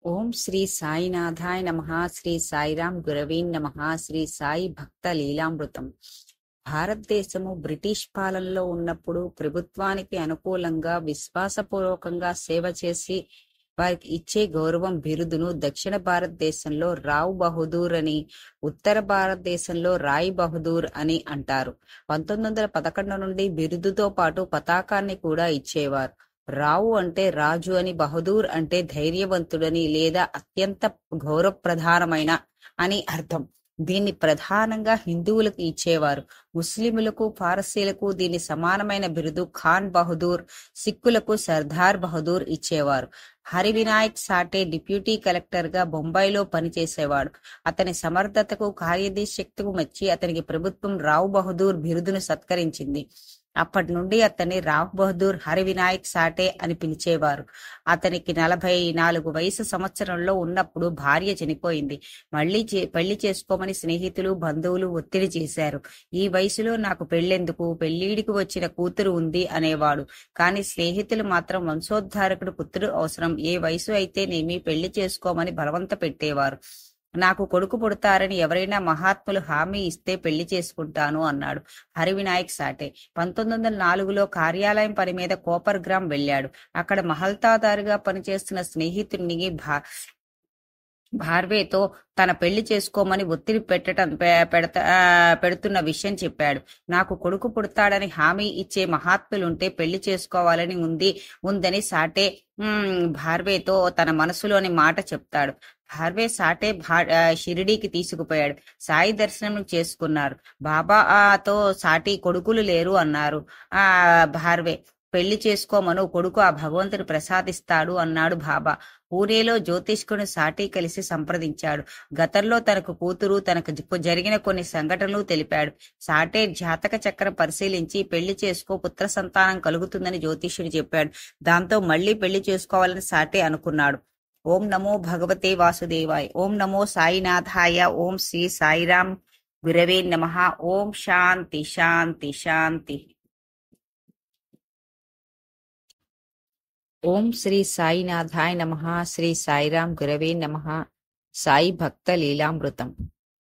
ఓం శ్రీ సాయినాథాయ నమః. శ్రీ సాయిరాం గురవే నమః. శ్రీ సాయి భక్త లీలామృతం. భారతదేశము బ్రిటిష్ పాలనలో ఉన్నప్పుడు ప్రభుత్వానికి అనుకూలంగా విశ్వాసపూర్వకంగా సేవ చేసి వారికి ఇచ్చే గౌరవం బిరుదును దక్షిణ భారతదేశంలో రావ్ బహదూర్ అని, ఉత్తర భారతదేశంలో రాయ్ బహదూర్ అని అంటారు. 1911 నుండి బిరుదుతో పాటు పతాకాన్ని కూడా ఇచ్చేవారు. రావు అంటే రాజు అని, బహదూర్ అంటే ధైర్యవంతుడని లేదా అత్యంత గౌరవప్రధానమైన అని అర్థం. దీన్ని ప్రధానంగా హిందువులకు ఇచ్చేవారు. ముస్లింలకు, పారసీలకు దీని సమానమైన బిరుదు ఖాన్ బహదూర్, సిక్కులకు సర్దార్ బహదూర్ ఇచ్చేవారు. హరివినాయక్ సాటే డిప్యూటీ కలెక్టర్ గా బొంబాయిలో పనిచేసేవాడు. అతని సమర్థతకు, కార్యదీక్షకు మెచ్చి అతనికి ప్రభుత్వం రావ్ బహదూర్ బిరుదును సత్కరించింది. అప్పటి నుండి అతన్ని రావ్ బహదూర్ హరివినాయక్ సాటే అని పిలిచేవారు. అతనికి 44 వయసు సంవత్సరంలో ఉన్నప్పుడు భార్య చనిపోయింది. మళ్ళీ పెళ్లి చేసుకోమని స్నేహితులు, బంధువులు ఒత్తిడి చేశారు. ఈ వయసులో నాకు పెళ్లెందుకు, పెళ్లిడికి వచ్చిన కూతురు ఉంది అనేవాడు. కానీ స్నేహితులు మాత్రం వంశోద్ధారకుడు పుత్రుడు అవసరం, ఏ వయసు అయితేనేమి పెళ్లి చేసుకోమని బలవంత పెట్టేవారు. నాకు కొడుకు పుడతారని ఎవరైనా మహాత్ములు హామీ ఇస్తే పెళ్లి చేసుకుంటాను అన్నాడు హరివినాయక్ సాటే. 1904లో కార్యాలయం పని మీద కోపర్ గ్రామ్ వెళ్ళాడు. అక్కడ మహల్తాదారుగా పనిచేస్తున్న స్నేహితుడిని భార్వేతో తన పెళ్లి చేసుకోమని ఒత్తిడి పెడుతున్న విషయం చెప్పాడు. నాకు కొడుకు పుడతాడని హామీ ఇచ్చే మహాత్ములుంటే పెళ్లి చేసుకోవాలని ఉందని సాటే భార్వేతో తన మనసులోని మాట చెప్తాడు. భార్వే సాటే షిరిడీకి తీసుకుపోయాడు. సాయి దర్శనం చేసుకున్నారు. బాబాతో సాటి కొడుకులు లేరు అన్నారు. భార్వే పెళ్లి చేసుకోమను, కొడుకు ఆ భగవంతుడు ప్రసాదిస్తాడు అన్నాడు బాబా. పూణేలో జ్యోతిష్కుని సాటి కలిసి సంప్రదించాడు. గతంలో తనకు కూతురు, తనకు జరిగిన కొన్ని సంఘటనలు తెలిపాడు. సాటే జాతక చక్రం పరిశీలించి పెళ్లి చేసుకో, పుత్ర సంతానం కలుగుతుందని జ్యోతిష్యుడు చెప్పాడు. దాంతో మళ్లీ పెళ్లి చేసుకోవాలని సాటే అనుకున్నాడు. ఓం నమో భగవతే వాసుదేవాయ. ఓం నమో సాయినాథాయ. ఓం శ్రీ సాయిరాం గురవే నమః. ఓం శాంతి శాంతి శాంతి. ఓం శ్రీ సాయినాథాయ నమః. శ్రీ సాయిరాం గురవే నమః. సాయి భక్త లీలామృతం.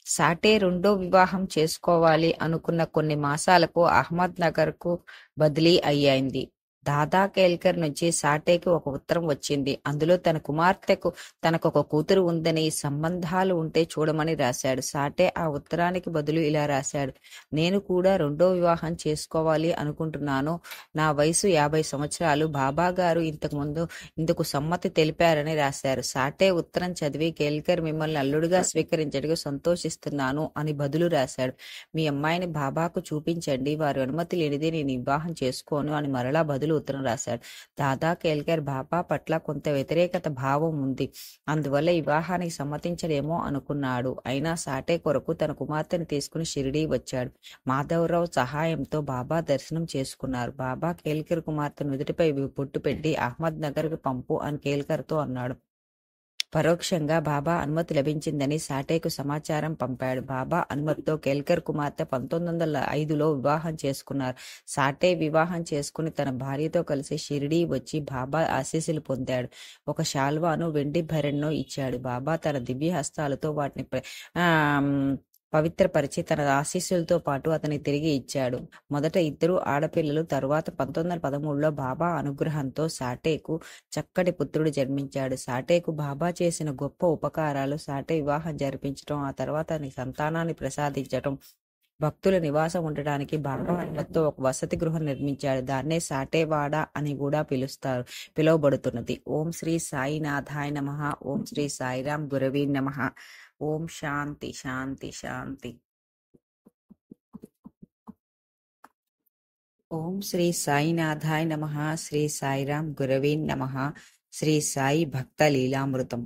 సాటే రెండో వివాహం చేసుకోవాలి అనుకున్న కొన్ని మాసాలకు అహ్మద్ నగర్ కు బదిలీ అయ్యింది. దాదా కేల్కర్ నుంచి సాటేకి ఒక ఉత్తరం వచ్చింది. అందులో తన కుమార్తెకు తనకొక కూతురు ఉందని, సంబంధాలు ఉంటే చూడమని రాశాడు. సాటే ఆ ఉత్తరానికి బదులు ఇలా రాశాడు: నేను కూడా రెండో వివాహం చేసుకోవాలి అనుకుంటున్నాను. నా వయసు 50 సంవత్సరాలు. బాబా గారు ఇందుకు సమ్మతి తెలిపారని రాశారు. సాటే ఉత్తరం చదివి, కేల్కర్ మిమ్మల్ని అల్లుడిగా స్వీకరించడానికి సంతోషిస్తున్నాను అని బదులు రాశాడు. మీ అమ్మాయిని బాబాకు చూపించండి, వారి అనుమతి లేనిదే నేను వివాహం చేసుకోను అని మరలా బదులు ఉత్తరం రాశాడు. దాదా కేల్కర్ బాబా పట్ల కొంత వ్యతిరేకత భావం ఉంది, అందువల్ల వివాహానికి సమ్మతించడేమో అనుకున్నాడు. అయినా సాటే కొరకు తన కుమార్తెను తీసుకుని షిరిడీ వచ్చాడు. మాధవరావు సహాయంతో బాబా దర్శనం చేసుకున్నారు. బాబా కేల్కర్ కుమార్తె నుదుటిపై బొట్టు పెట్టి అహ్మద్ నగర్ కు పంపు అని కేల్కర్ తో అన్నాడు. పరోక్షంగా బాబా అనుమతి లభించిందని సాటేకు సమాచారం పంపాడు. బాబా అనుమతితో కేల్కర్ కుమార్తె 1905లో వివాహం చేసుకున్నారు. సాటే వివాహం చేసుకుని తన భార్యతో కలిసి షిరిడీ వచ్చి బాబా ఆశీస్సులు పొందాడు. ఒక శాల్వాను, వెండి భరణ్ను ఇచ్చాడు. బాబా తన దివ్య హస్తాలతో వాటిని పవిత్రపరిచి తన ఆశీస్సులతో పాటు అతనికి తిరిగి ఇచ్చాడు. మొదట 2 ఆడపిల్లలు, తరువాత 1913లో బాబా అనుగ్రహంతో సాటేకు చక్కటి పుత్రుడు జన్మించాడు. సాటేకు బాబా చేసిన గొప్ప ఉపకారాలు: సాటే వివాహం జరిపించడం, ఆ తర్వాత అతనికి సంతానాన్ని ప్రసాదించడం, భక్తుల నివాసం ఉండడానికి బాబా అనుమతితో ఒక వసతి గృహం నిర్మించాడు. దాన్నే సాటేవాడ అని కూడా పిలువబడుతున్నది. ఓం శ్రీ సాయినాథాయ నమః. ఓం శ్రీ సాయిరాం గురవే నమః. ఓం శాంతి శాంతి శాంతి. ఓం శ్రీ సాయినాథాయ నమః. శ్రీ సాయిరాం గురవే నమః. శ్రీ సాయి భక్త లీలామృతం.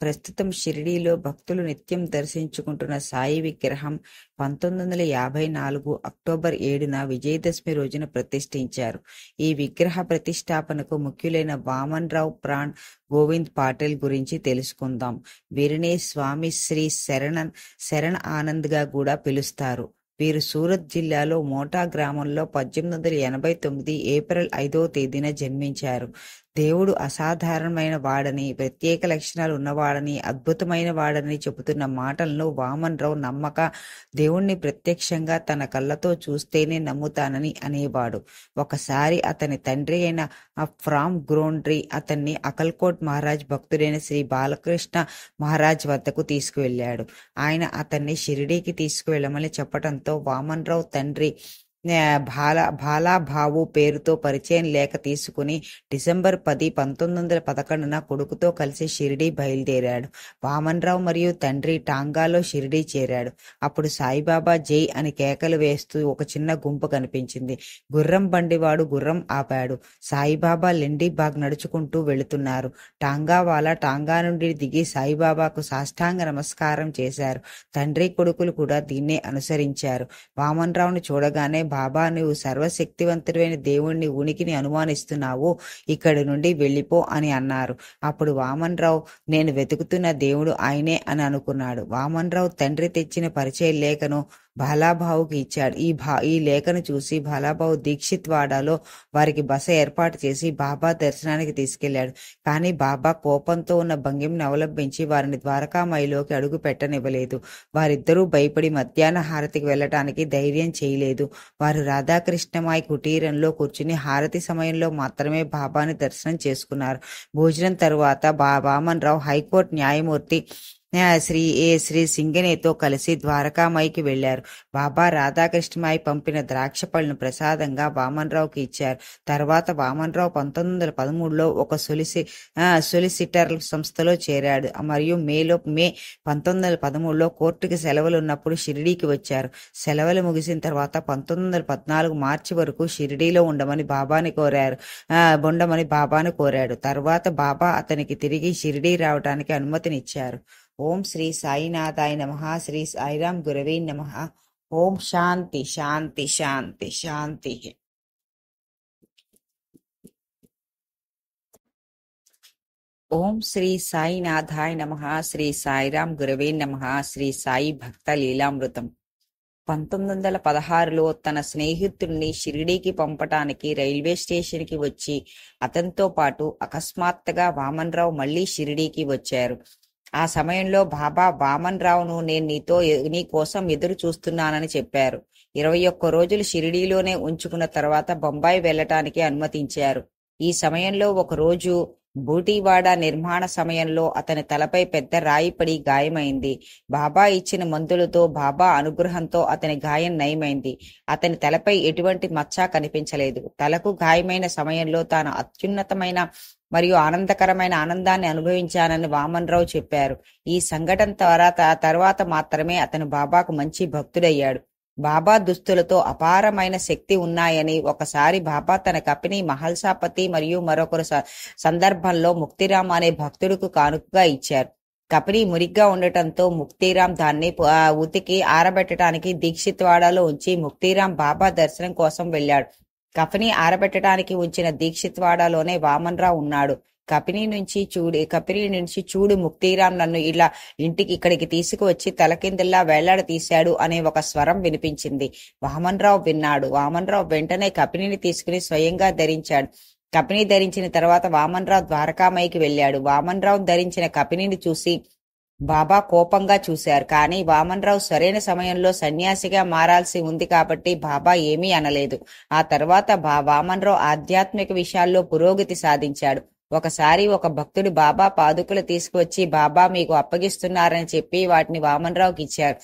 ప్రస్తుతం షిరిడీలో భక్తులు నిత్యం దర్శించుకుంటున్న సాయి విగ్రహం 1954 అక్టోబర్ 7న విజయదశమి రోజున ప్రతిష్ఠించారు. ఈ విగ్రహ ప్రతిష్టాపనకు ముఖ్యులైన వామన్ రావు ప్రాణ్ గోవింద్ పాటిల్ గురించి తెలుసుకుందాం. వీరినే స్వామి శ్రీ శరణ్ ఆనంద్ గా కూడా పిలుస్తారు. వీరు సూరత్ జిల్లాలో మోటా గ్రామంలో 1889 ఏప్రిల్ 5వ తేదీన జన్మించారు. దేవుడు అసాధారణమైన వాడని, ప్రత్యేక లక్షణాలు ఉన్నవాడని, అద్భుతమైన వాడని చెబుతున్న మాటలను వామన్ రావు నమ్మక, దేవుణ్ణి ప్రత్యక్షంగా తన కళ్ళతో చూస్తేనే నమ్ముతానని అనేవాడు. ఒకసారి అతని తండ్రి అయిన ఫ్రామ్ గ్రోండ్రీ అతన్ని అకల్కోట్ మహారాజ్ భక్తుడైన శ్రీ బాలకృష్ణ మహారాజ్ వద్దకు తీసుకువెళ్ళాడు. ఆయన అతన్ని షిరిడీకి తీసుకువెళ్ళమని చెప్పటంతో వామన్ రావు తండ్రి బాలాభావు పేరుతో పరిచయం లేఖ తీసుకుని డిసెంబర్ 10, 1911 కొడుకుతో కలిసి షిరిడీ బయలుదేరాడు. వామన్ రావు మరియు తండ్రి టాంగాలో షిరిడీ చేరాడు. అప్పుడు సాయిబాబా జై అని కేకలు వేస్తూ ఒక చిన్న గుంపు కనిపించింది. గుర్రం బండివాడు గుర్రం ఆపాడు. సాయిబాబా లెండిబాగ్ నడుచుకుంటూ వెళుతున్నారు. టాంగావాలా టాంగా నుండి దిగి సాయిబాబాకు సాష్టాంగ నమస్కారం చేశారు. తండ్రి కొడుకులు కూడా దీన్నే అనుసరించారు. వామన్ రావుని చూడగానే, బాబా, నువ్వు సర్వశక్తివంతుడైన దేవుణ్ణి ఉనికిని అనుమానిస్తున్నావు, ఇక్కడి నుండి వెళ్ళిపో అని అన్నారు. అప్పుడు వామన్ రావు, నేను వెతుకుతున్న దేవుడు ఆయనే అని అనుకున్నాడు. వామన్ రావు తండ్రి తెచ్చిన పరిచయ లేఖను బాలాబావుకి ఇచ్చాడు. ఈ లేఖను చూసి బాలాబావు దీక్షిత్ వాడాలో వారికి బస ఏర్పాటు చేసి బాబా దర్శనానికి తీసుకెళ్లాడు. కానీ బాబా కోపంతో ఉన్న భంగిమని అవలంబించి వారిని ద్వారకామాయిలోకి అడుగు పెట్టనివ్వలేదు. వారిద్దరూ భయపడి మధ్యాహ్న హారతికి వెళ్లటానికి ధైర్యం చేయలేదు. వారు రాధాకృష్ణమాయి కుటీరంలో కూర్చుని హారతి సమయంలో మాత్రమే బాబాని దర్శనం చేసుకున్నారు. భోజనం తరువాత వామన్ రావు హైకోర్టు న్యాయమూర్తి శ్రీ సింగనేతో కలిసి ద్వారకామాయికి వెళ్లారు. బాబా రాధాకృష్ణమాయి పంపిన ద్రాక్ష పళ్ళను ప్రసాదంగా వామన్ రావుకి ఇచ్చారు. తర్వాత వామన్ రావు 1913లో ఒక సొలిసిటర్ సంస్థలో చేరాడు మరియు మే 1913లో కోర్టుకి సెలవులు ఉన్నప్పుడు షిరిడీకి వచ్చారు. సెలవులు ముగిసిన తర్వాత 1914 మార్చి వరకు షిరిడీలో ఉండమని బాబాని కోరాడు. తర్వాత బాబా అతనికి తిరిగి షిరిడీ రావడానికి అనుమతినిచ్చారు. ఓం శ్రీ సాయినాథాయ నమః. శ్రీ సాయిరాం గురవే నమః. ఓం శాంతి శాంతి శాంతి శాంతి. ఓం శ్రీ సాయినాథాయ నమః. శ్రీ సాయిరాం గురవే నమః. శ్రీ సాయి భక్త లీలామృతం. 1916లో తన స్నేహితుడిని షిరిడీకి పంపటానికి రైల్వే స్టేషన్కి వచ్చి అతనితో పాటు అకస్మాత్తుగా వామన్ రావు మళ్లీ షిరిడీకి వచ్చారు. ఆ సమయంలో బాబా వామన్ రావును, నేను నీ కోసం ఎదురు చూస్తున్నానని చెప్పారు. 21 రోజులు షిరిడీలోనే ఉంచుకున్న తర్వాత బొంబాయి వెళ్లటానికి అనుమతించారు. ఈ సమయంలో ఒక రోజు బూటీవాడ నిర్మాణ సమయంలో అతని తలపై పెద్ద రాయి పడి గాయమైంది. బాబా ఇచ్చిన మందులతో, బాబా అనుగ్రహంతో అతని గాయం నయమైంది. అతని తలపై ఎటువంటి మచ్చ కనిపించలేదు. తలకు గాయమైన సమయంలో తాను అత్యున్నతమైన మరియు ఆనందకరమైన ఆనందాన్ని అనుభవించానని వామన్ రావు చెప్పారు. ఈ సంఘటన తర్వాత మాత్రమే అతను బాబాకు మంచి భక్తుడయ్యాడు. బాబా దుస్తులతో అపారమైన శక్తి ఉన్నాయని ఒకసారి బాబా తన కపిని మహల్సాపతి మరియు మరొకరు సందర్భంలో ముక్తిరామ్ అనే భక్తుడికి కానుకగా ఇచ్చారు. కపిని మురిగ్గా ఉండటంతో ముక్తిరామ్ దాన్ని ఉతికి ఆరబెట్టడానికి దీక్షిత్ వాడాలో ఉంచి ముక్తిరామ్ బాబా దర్శనం కోసం వెళ్ళాడు. కపిని ఆరబెట్టడానికి ఉంచిన దీక్షిత్ వాడాలోనే వామన్ రావు ఉన్నాడు. కపిని నుంచి చూడు ముక్తిరామ్ నన్ను ఇలా ఇక్కడికి తీసుకువచ్చి తలకిందల్లా వేలాడ తీశాడు అనే ఒక స్వరం వినిపించింది. వామన్ రావు విన్నాడు. వామన్ రావు వెంటనే కపినిని తీసుకుని స్వయంగా ధరించాడు. కపిని ధరించిన తర్వాత వామన్ రావు ద్వారకామాయికి వెళ్ళాడు. వామన్ రావు ధరించిన కపినిని చూసి బాబా కోపంగా చూశారు. కానీ వామన్ రావు సరైన సమయంలో సన్యాసిగా మారాల్సి ఉంది కాబట్టి బాబా ఏమీ అనలేదు. ఆ తర్వాత వామన్ రావు ఆధ్యాత్మిక విషయాల్లో పురోగతి సాధించాడు. ఒకసారి ఒక భక్తుడు బాబా పాదుకలు తీసుకువచ్చి బాబా మీకు అప్పగిస్తున్నారని చెప్పి వాటిని వామన్ రావుకి ఇచ్చారు.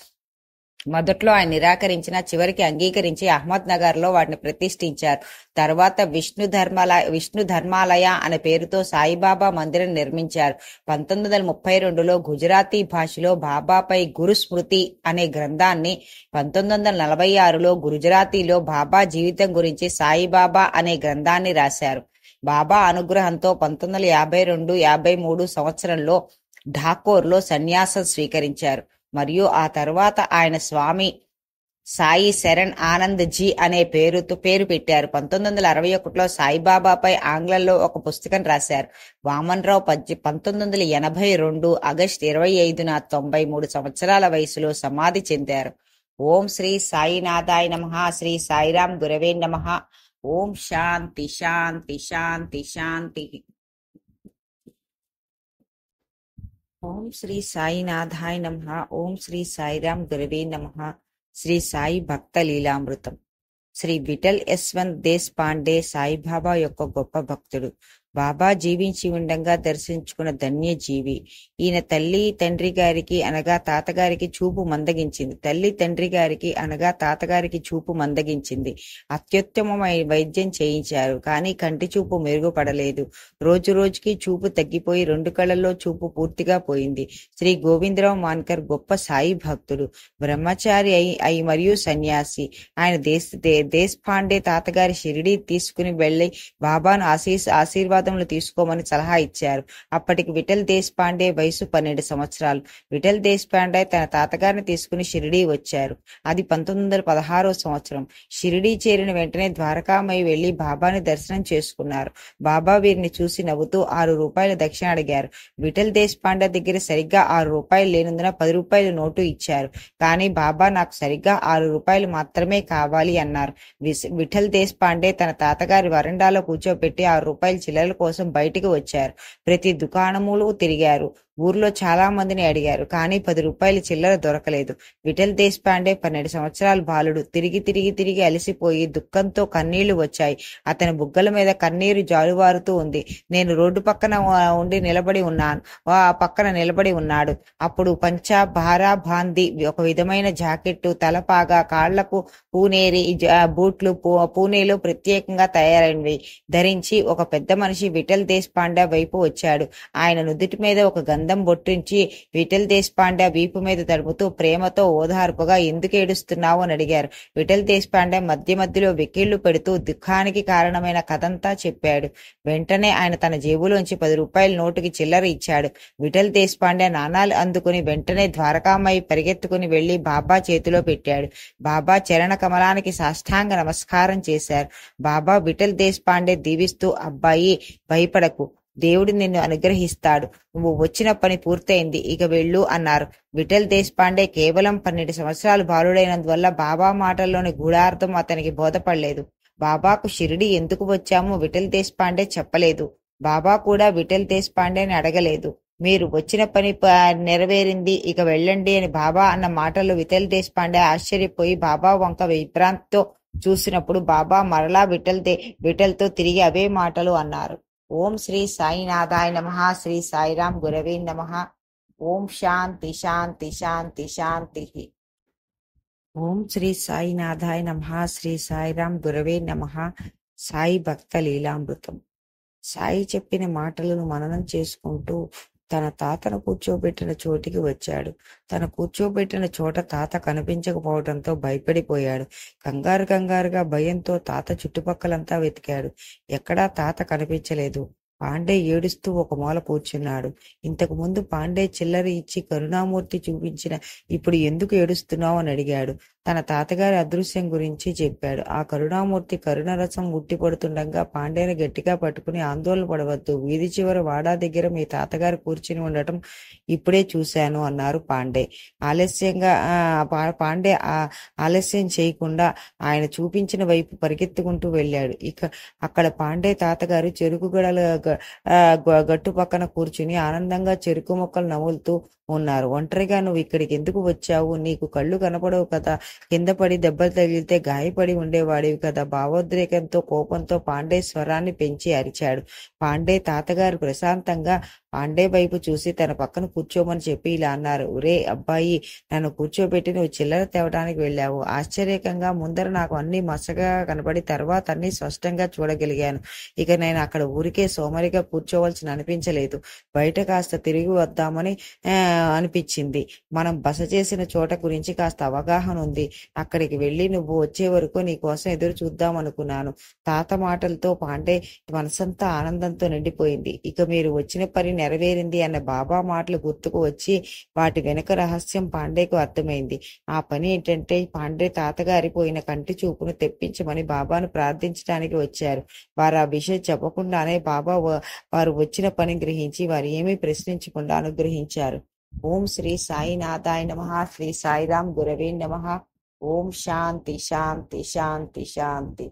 మొదట్లో ఆయన నిరాకరించిన చివరికి అంగీకరించి అహ్మద్ నగర్ లో వాటిని ప్రతిష్ఠించారు. తర్వాత విష్ణు ధర్మాలయ అనే పేరుతో సాయిబాబా మందిరం నిర్మించారు. 1932లో గుజరాతీ భాషలో బాబాపై గురు స్మృతి అనే గ్రంథాన్ని, 1946లో గుజరాతీలో బాబా జీవితం గురించి సాయిబాబా అనే గ్రంథాన్ని రాశారు. బాబా అనుగ్రహంతో 1952-53 సంవత్సరంలో ఢాకోర్లో సన్యాసం స్వీకరించారు మరియు ఆ తర్వాత ఆయన స్వామి సాయి శరణ్ ఆనంద్ జీ అనే పేరు పెట్టారు. 1961లో సాయిబాబాపై ఆంగ్లంలో ఒక పుస్తకం రాశారు. వామన్ రావు 1982 ఆగస్టు 25న 93 సంవత్సరాల వయసులో సమాధి చెందారు. ఓం శ్రీ సాయినాథాయ నమః. శ్రీ సాయిరాం గురవే నమః. ఓం శాంతి శాంతి శాంతి శాంతి. ఓం శ్రీ సాయినాథాయ నమః. ఓం శ్రీ సాయిరాం గురవే నమః. శ్రీ సాయి భక్త లీలామృతం. శ్రీ విఠల్ యశ్వంత్ దేశ్ పాండే సాయిబాబా యొక్క గొప్ప భక్తుడు. బాబా జీవించి ఉండంగా దర్శించుకున్న ధన్య జీవి. ఈయన తల్లి తండ్రి గారికి అనగా తాతగారికి చూపు మందగించింది. తల్లి తండ్రి గారికి అనగా తాతగారికి చూపు మందగించింది. అత్యుత్తమమైన వైద్యం చేయించారు, కానీ కంటి చూపు మెరుగుపడలేదు. రోజు రోజుకి చూపు తగ్గిపోయి 2 కళ్ళల్లో చూపు పూర్తిగా పోయింది. శ్రీ గోవిందరావు మాన్కర్ గొప్ప సాయి భక్తుడు, బ్రహ్మచారి అయి మరియు సన్యాసి. ఆయన దేశ్ పాండే తాతగారి షిరిడి తీసుకుని వెళ్లి బాబాను ఆశీర్వాదములు తీసుకోమని సలహా ఇచ్చారు. అప్పటికి విఠల్ దేశ్ పాండే వయసు 12 సంవత్సరాలు. విఠల్ దేశ్ పాండే తన తాతగారిని తీసుకుని షిరిడి వచ్చారు. అది 1916వ సంవత్సరం. షిరిడి చేరిన వెంటనే ద్వారకామై వెళ్లి బాబాని దర్శనం చేసుకున్నారు. బాబా వీరిని చూసి నవ్వుతూ 6 రూపాయల దక్షిణ అడిగారు. విఠల్ దేశ్ పాండే దగ్గర సరిగ్గా 6 రూపాయలు లేనందున 10 రూపాయల నోటు ఇచ్చారు. కానీ బాబా నాకు సరిగ్గా 6 రూపాయలు మాత్రమే కావాలి అన్నారు. విఠల్ దేశ్ పాండే తన తాతగారి వరండాలో కూర్చోబెట్టి 6 రూపాయల చిల్లర కోసం బయటికి వచ్చారు. ప్రతి దుకాణములు తిరిగారు. ఊర్లో చాలా మందిని అడిగారు, కానీ 10 రూపాయల చిల్లర దొరకలేదు. విఠల్ దేశ్ పాండే 12 సంవత్సరాల బాలుడు. తిరిగి అలసిపోయి దుఃఖంతో కన్నీళ్లు వచ్చాయి. అతని బుగ్గల మీద కన్నీరు జాలువారుతూ ఉంది. నేను రోడ్డు పక్కన నిలబడి ఉన్నాడు. అప్పుడు పంచా భారా బాంది, ఒక విధమైన జాకెట్టు, తలపాగా, కాళ్లకు పూనేరి బూట్లు పూణేలో ప్రత్యేకంగా తయారైనవి ధరించి ఒక పెద్ద మనిషి విఠల్ దేశ్ పాండే వైపు వచ్చాడు. ఆయన నుదుటి మీద ఒక గంధం బొట్టించి విఠల్ దేశ్ పాండే వీపు మీద తడుపుతూ ప్రేమతో ఓదార్పుగా ఎందుకు ఏడుస్తున్నావు అని అడిగారు. విఠల్ దేశ్ పాండే మధ్యలో వెకిళ్లు పెడుతూ దుఃఖానికి కారణమైన కథంతా చెప్పాడు. వెంటనే ఆయన తన జేబులోంచి 10 రూపాయల నోటుకి చిల్లర ఇచ్చాడు. విఠల్ దేశ్ పాండే నాణాలు అందుకుని వెంటనే ద్వారకామై పరిగెత్తుకుని వెళ్లి బాబా చేతిలో పెట్టాడు. బాబా చరణ కమలానికి సాష్టాంగ నమస్కారం చేశారు. బాబా విఠల్ దేశ్ పాండే దీవిస్తూ, అబ్బాయి భయపడకు, దేవుడు నిన్ను అనుగ్రహిస్తాడు. నువ్వు వచ్చిన పని పూర్తయింది, ఇక వెళ్ళు అన్నారు. విఠల్ దేశ్ పాండే కేవలం 12 సంవత్సరాలు బాలుడైనందువల్ల బాబా మాటల్లోని గూఢార్థం అతనికి బోధపడలేదు. బాబాకు షిరిడి ఎందుకు వచ్చామో విఠల్ దేశ్ పాండే చెప్పలేదు. బాబా కూడా విఠల్ దేశ్ పాండేని అడగలేదు. మీరు వచ్చిన పని నెరవేరింది, ఇక వెళ్ళండి అని బాబా అన్న మాటలు విఠల్ దేశ్ పాండే ఆశ్చర్యపోయి బాబా వంక విభ్రాంతితో చూసినప్పుడు బాబా మరలా విఠల్తో తిరిగి అవే మాటలు అన్నారు. ఓం శ్రీ సాయినాథాయ నమః. శ్రీ సాయిరాం గురవే నమః. ఓం శాంతి శాంతి శాంతి శాంతి. ఓం శ్రీ సాయినాథాయ నమః. శ్రీ సాయిరాం గురవే నమః. సాయి భక్త లీలామృతం. సాయి చెప్పిన మాటలను మననం చేసుకుంటూ తన తాతను కూర్చోబెట్టిన చోటికి వచ్చాడు. తను కూర్చోబెట్టిన చోట తాత కనిపించకపోవడంతో భయపడిపోయాడు. కంగారుగా భయంతో తాత చుట్టుపక్కలంతా వెతికాడు. ఎక్కడా తాత కనిపించలేదు. పాండే ఏడుస్తూ ఒక మూల కూర్చున్నాడు. ఇంతకు ముందు పాండే చిల్లర ఇచ్చి కరుణామూర్తి చూపించిన ఇప్పుడు ఎందుకు ఏడుస్తున్నావు అని అడిగాడు. తన తాతగారి అదృశ్యం గురించి చెప్పాడు. ఆ కరుణామూర్తి కరుణరసం ఉట్టిపడుతుండగా పాండేని గట్టిగా పట్టుకుని, ఆందోళన పడవద్దు, వీధి చివర వాడా దగ్గర మీ తాతగారు కూర్చుని ఉండటం ఇప్పుడే చూశాను అన్నారు పాండే. పాండే ఆలస్యం చేయకుండా ఆయన చూపించిన వైపు పరిగెత్తుకుంటూ వెళ్ళాడు. అక్కడ పాండే తాతగారు చెరుకు గట్టు పక్కన కూర్చుని ఆనందంగా చెరుకు మొక్కలు నములుతూ ఉన్నారు. ఒంటరిగా నువ్వు ఇక్కడికి ఎందుకు వచ్చావు? నీకు కళ్ళు కనపడవు కదా? కింద పడి దెబ్బలు తగిలితే గాయపడి ఉండేవాడివి కదా? భావోద్రేకంతో కోపంతో పాండే స్వరాన్ని పెంచి అరిచాడు. పాండే తాతగారు ప్రశాంతంగా పాండే వైపు చూసి తన పక్కన కూర్చోమని చెప్పి ఇలా అన్నారు. ఒరే అబ్బాయి, నన్ను కూర్చోబెట్టి నువ్వు చిల్లర తేవడానికి వెళ్ళావు. ఆశ్చర్యకంగా ముందర నాకు అన్ని మసగా కనబడి తర్వాత అన్ని స్పష్టంగా చూడగలిగాను. ఇక నేను అక్కడ ఊరికే సోమరిగా కూర్చోవలసిన అనిపించలేదు. బయట కాస్త తిరిగి వద్దామని అనిపించింది. మనం బస చేసిన చోట గురించి కాస్త అవగాహన ఉంది. అక్కడికి వెళ్ళి నువ్వు వచ్చే వరకు నీ కోసం ఎదురు చూద్దామనుకున్నాను. తాత మాటలతో పాండే మనసంతా ఆనందంతో నిండిపోయింది. ఇక మీరు వచ్చిన పని నెరవేరింది అన్న బాబా మాటలు గుర్తుకు వచ్చి వాటి వెనుక రహస్యం పాండేకు అర్థమైంది. ఆ పని ఏంటంటే పాండే తాతగారి పోయిన కంటి చూపును తెప్పించమని బాబాను ప్రార్థించడానికి వచ్చారు. వారు ఆ విషయం చెప్పకుండానే బాబా వారు వచ్చిన పని గ్రహించి వారు ఏమీ ప్రశ్నించకుండా అనుగ్రహించారు. ఓం శ్రీ సాయినాథాయ నమః. శ్రీ సాయిరాం గురవే నమః. ఓం శాంతి శాంతి శాంతి శాంతి.